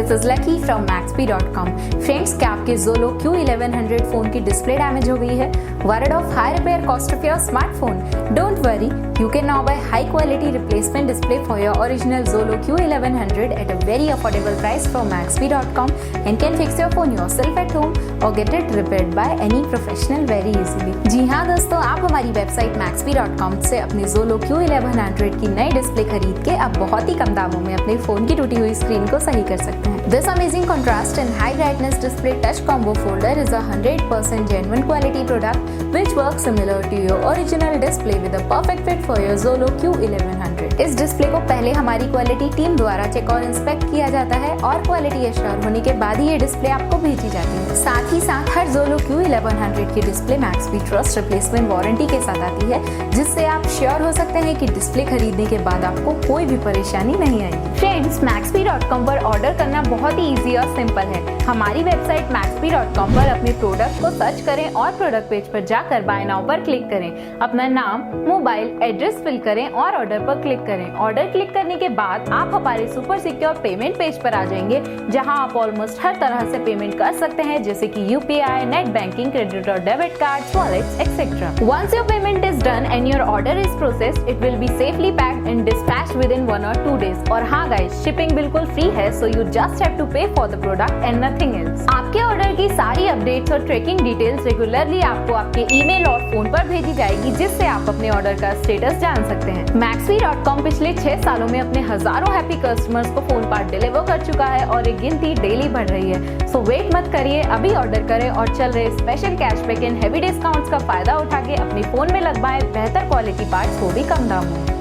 This is lucky from Maxbhi.com। Friends, क्या आपके XOLO Q1100 phone की डिस्प्ले डैमेज हो गई है? Worried of high repair cost of your smartphone? Don't worry, you can now buy high quality replacement display for your original XOLO Q1100 at a very affordable price from Maxbhi.com and can fix your phone yourself at home or get it repaired by any professional very easily। जी हाँ दोस्तों, आप हमारी website Maxbhi.com से अपनी XOLO Q1100 की नई display खरीद के अब बहुत ही कम दामों में अपने फोन की टूटी हुई स्क्रीन को सही कर सकते हैं। This amazing contrast and high brightness display touch combo folder is a 100% genuine quality product which works similar to your original display with a perfect fit for your XOLO Q1100। इस display को पहले हमारी quality team द्वारा check और inspect किया जाता है और क्वालिटी एश्योर होने के बाद ही ये डिस्प्ले आपको भेजी जाती है। साथ ही साथ हर XOLO Q1100 की display Maxbhi trust replacement warranty के साथ आती है, जिससे आप श्योर हो सकते हैं कि डिस्प्ले खरीदने के बाद आपको कोई भी परेशानी नहीं आएगी। फ्रेंड्स, Maxbhi.com पर ऑर्डर करना बहुत ही इजी और सिंपल है। हमारी वेबसाइट Maxbhi.com पर अपने प्रोडक्ट को सर्च करें और प्रोडक्ट पेज पर जाकर बाय नाउ पर क्लिक करें। अपना नाम, मोबाइल, एड्रेस फिल करें और ऑर्डर पर क्लिक करें। ऑर्डर क्लिक करने के बाद आप हमारे सुपर सिक्योर पेमेंट पेज पर आ जाएंगे, जहां आप ऑलमोस्ट हर तरह से पेमेंट कर सकते हैं, जैसे कि UPI, नेट बैंकिंग, क्रेडिट और debit card, wallets, etcetera. Once your payment is done and your order is processed, it will be safely packed and dispatched within 1 or 2 days। और हाँ गाइस, शिपिंग बिल्कुल free है, so you just have to pay for the product and nothing else। आपके order की सारी updates और tracking details regularly आपको आपके ईमेल और फोन पर भेजी जाएगी, जिससे आप अपने ऑर्डर का स्टेटस जान सकते हैं। Maxbhi.com पिछले 6 सालों में अपने हजारों हैप्पी कस्टमर्स को फोन पार्ट डिलीवर कर चुका है और ये गिनती डेली बढ़ रही है। सो वेट मत करिए, अभी ऑर्डर करें और चल रहे special cashback and heavy discounts का फायदा उठा के अपने फोन में लगवाएं बेहतर क्वालिटी पार्ट्स, वो भी कम दामों में।